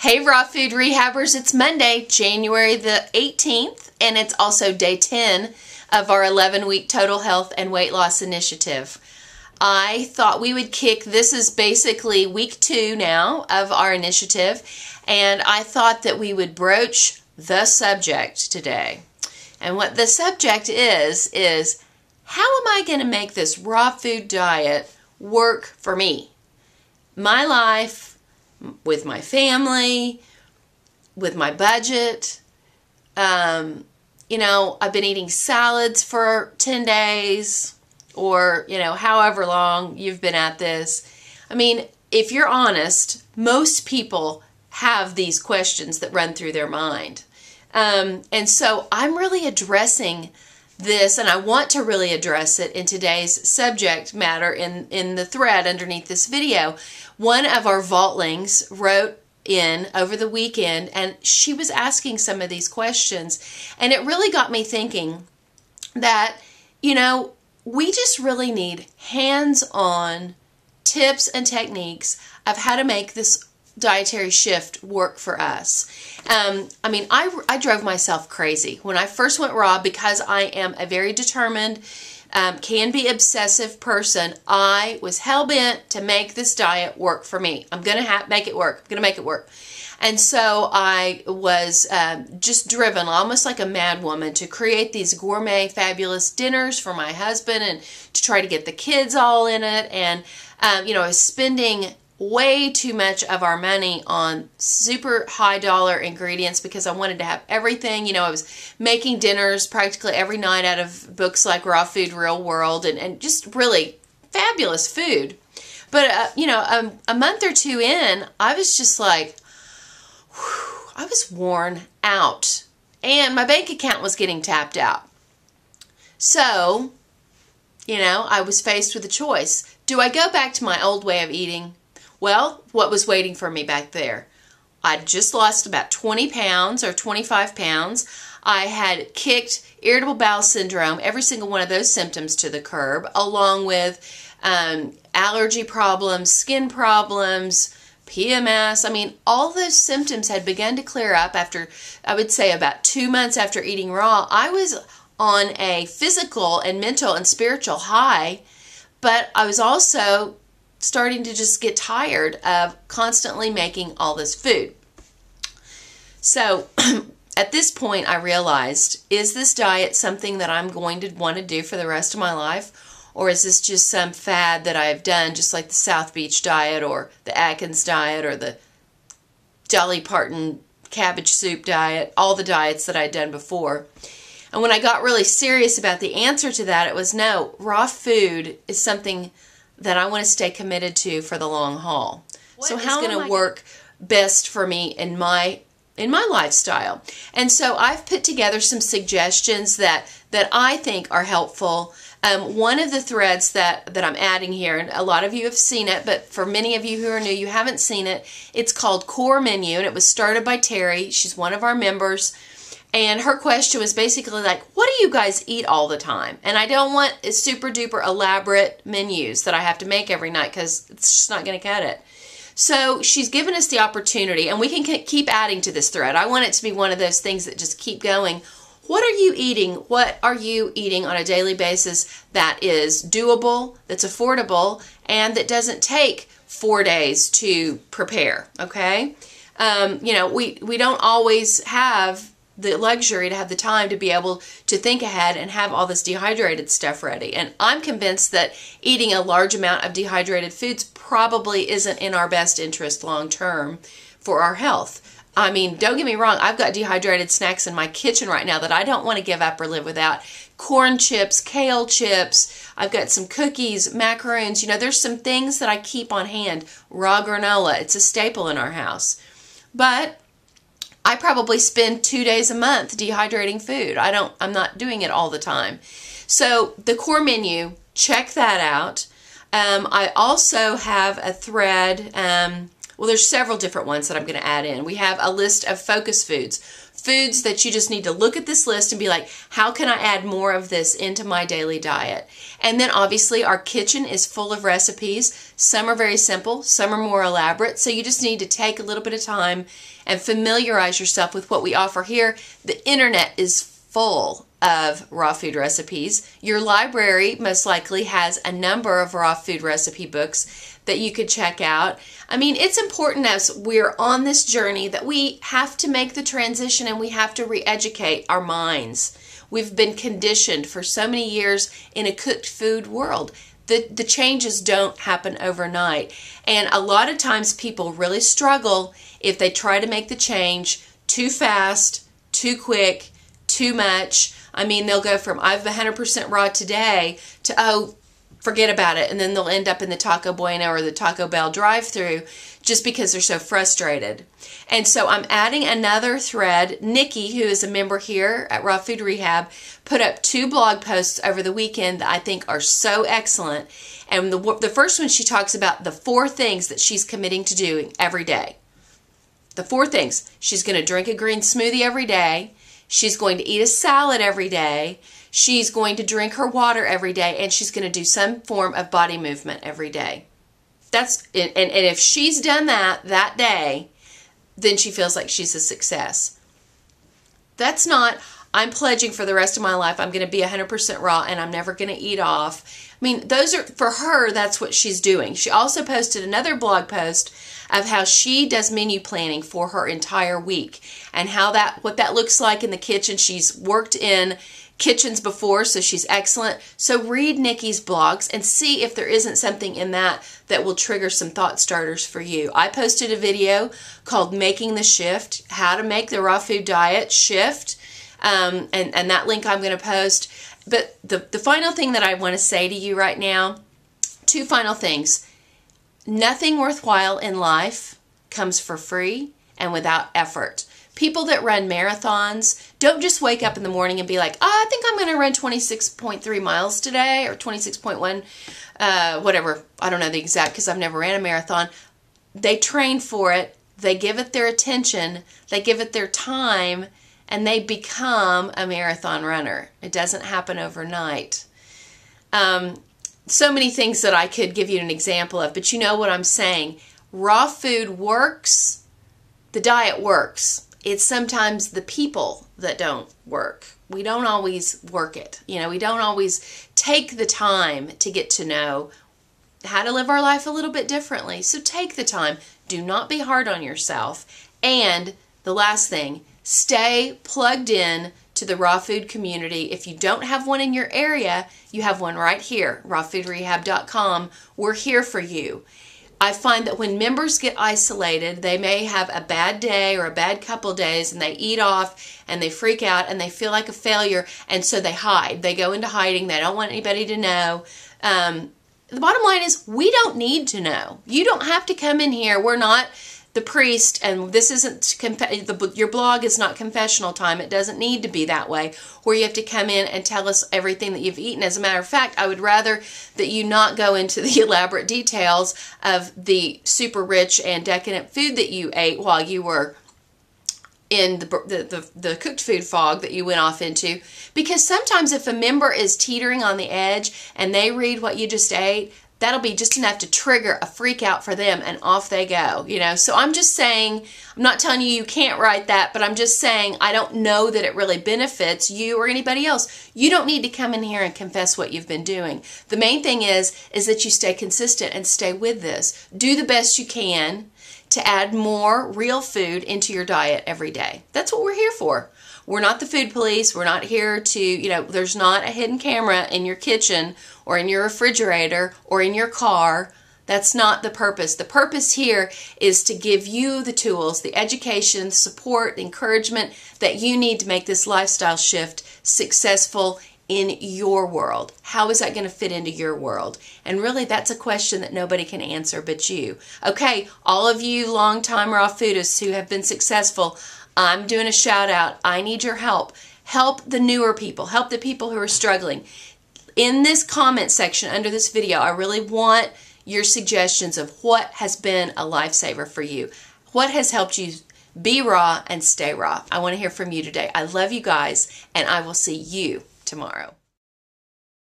Hey Raw Food Rehabbers, it's Monday, January the 18th, and it's also day 10 of our 11-week total health and weight loss initiative. I thought we would this is basically week 2 now of our initiative, and I thought that we would broach the subject today. And what the subject is how am I going to make this raw food diet work for me? My life, with my family, with my budget. You know, I've been eating salads for 10 days or, however long you've been at this. I mean, if you're honest, most people have these questions that run through their mind. And so I'm really addressing this, and I want to really address it in today's subject matter in the thread underneath this video. One of our vaultlings wrote in over the weekend, and she was asking some of these questions, and it really got me thinking that, we just really need hands-on tips and techniques of how to make this dietary shift work for us. I mean, I drove myself crazy when I first went raw because I am a very determined, can be obsessive person. I was hell-bent to make this diet work for me. I'm going to make it work. I'm going to make it work. And so I was just driven almost like a mad woman to create these gourmet, fabulous dinners for my husband and to try to get the kids all in it. And, I was spending way too much of our money on super high dollar ingredients because I wanted to have everything. I was making dinners practically every night out of books like Raw Food, Real World, and just really fabulous food. But, a month or two in, I was just like, whew, I was worn out. And my bank account was getting tapped out. So, I was faced with a choice. Do I go back to my old way of eating? Well, what was waiting for me back there? I'd just lost about 20 pounds or 25 pounds. I had kicked irritable bowel syndrome, every single one of those symptoms, to the curb, along with allergy problems, skin problems, PMS. I mean, all those symptoms had begun to clear up after, I would say, about 2 months after eating raw. I was on a physical and mental and spiritual high, but I was also starting to just get tired of constantly making all this food. So at this point I realized, is this diet something that I'm going to want to do for the rest of my life? Or is this just some fad that I've done, just like the South Beach diet or the Atkins diet or the Dolly Parton cabbage soup diet, all the diets that I'd done before? And when I got really serious about the answer to that, it was no, raw food is something that I want to stay committed to for the long haul. So how is going to work best for me in my lifestyle? And so I've put together some suggestions that I think are helpful. One of the threads that I'm adding here, and a lot of you have seen it, but for many of you who are new, you haven't seen it. It's called Core Menu, and it was started by Terry. She's one of our members. And her question was basically like, what do you guys eat all the time? And I don't want super duper elaborate menus that I have to make every night because it's just not going to cut it. So she's given us the opportunity, and we can keep adding to this thread. I want it to be one of those things that just keep going. What are you eating? What are you eating on a daily basis that is doable, that's affordable, and that doesn't take 4 days to prepare, okay? We don't always have the luxury to have the time to be able to think ahead and have all this dehydrated stuff ready. And I'm convinced that eating a large amount of dehydrated foods probably isn't in our best interest long term for our health. I mean, don't get me wrong, I've got dehydrated snacks in my kitchen right now that I don't want to give up or live without. Corn chips, kale chips, I've got some cookies, macaroons, there's some things that I keep on hand. Raw granola, it's a staple in our house. But I probably spend 2 days a month dehydrating food. I'm not doing it all the time. So the Core Menu, check that out. I also have a thread Well, there's several different ones that I'm going to add in. We have a list of focus foods. Foods that you just need to look at this list and be like, how can I add more of this into my daily diet? And then obviously our kitchen is full of recipes. Some are very simple, some are more elaborate. So you just need to take a little bit of time and familiarize yourself with what we offer here. The internet is full of raw food recipes. Your library most likely has a number of raw food recipe books that you could check out. I mean, it's important as we're on this journey that we have to make the transition and we have to re-educate our minds. We've been conditioned for so many years in a cooked food world. The changes don't happen overnight. And a lot of times people really struggle if they try to make the change too fast, too quick, too much. I mean, they'll go from I'm 100% raw today to, oh, forget about it. And then they'll end up in the Taco Bueno or the Taco Bell drive-thru just because they're so frustrated. And so I'm adding another thread. Nikki, who is a member here at Raw Food Rehab, put up 2 blog posts over the weekend that I think are so excellent. And the first one, she talks about the 4 things that she's committing to doing every day. The 4 things. She's going to drink a green smoothie every day. She's going to eat a salad every day. She's going to drink her water every day, and she's going to do some form of body movement every day. And if she's done that day, then she feels like she's a success. That's not, I'm pledging for the rest of my life, I'm going to be 100% raw and I'm never going to eat off. I mean, those are, for her, that's what she's doing. She also posted another blog post of how she does menu planning for her entire week and what that looks like in the kitchen. She's worked in kitchens before, so she's excellent. So read Nikki's blogs and see if there isn't something in that will trigger some thought starters for you. I posted a video called Making the Shift, how to make the raw food diet shift, and that link I'm going to post. But the final thing that I want to say to you right now, 2 final things. Nothing worthwhile in life comes for free and without effort. People that run marathons don't just wake up in the morning and be like, oh, I think I'm going to run 26.3 miles today or 26.1, whatever. I don't know the exact because I've never ran a marathon. They train for it. They give it their attention. They give it their time, and they become a marathon runner. It doesn't happen overnight. So many things that I could give you an example of, but you know what I'm saying. Raw food works. The diet works. It's sometimes the people that don't work. We don't always work it. You know, we don't always take the time to get to know how to live our life a little bit differently. So take the time. Do not be hard on yourself. And the last thing, stay plugged in to the raw food community. If you don't have one in your area, you have one right here, rawfoodrehab.com. We're here for you. I find that when members get isolated, they may have a bad day or a bad couple days and they eat off and they freak out and they feel like a failure, and so they hide. They go into hiding. They don't want anybody to know. The bottom line is we don't need to know. You don't have to come in here. We're not the priest, and this isn't, your blog is not confessional time. It doesn't need to be that way, where you have to come in and tell us everything that you've eaten. As a matter of fact, I would rather that you not go into the elaborate details of the super rich and decadent food that you ate while you were in the cooked food fog that you went off into. Because sometimes if a member is teetering on the edge and they read what you just ate, that'll be just enough to trigger a freak out for them, and off they go, you know. So I'm just saying, I'm not telling you you can't write that, but I'm just saying I don't know that it really benefits you or anybody else. You don't need to come in here and confess what you've been doing. The main thing is that you stay consistent and stay with this. Do the best you can to add more real food into your diet every day. That's what we're here for. We're not the food police. We're not here to, you know, there's not a hidden camera in your kitchen or in your refrigerator or in your car. That's not the purpose. The purpose here is to give you the tools, the education, support, encouragement that you need to make this lifestyle shift successful in your world. How is that going to fit into your world? And really, that's a question that nobody can answer but you. Okay, all of you long-time raw foodists who have been successful, I'm doing a shout out. I need your help. Help the newer people. Help the people who are struggling. In this comment section under this video, I really want your suggestions of what has been a lifesaver for you. What has helped you be raw and stay raw? I want to hear from you today. I love you guys, and I will see you tomorrow.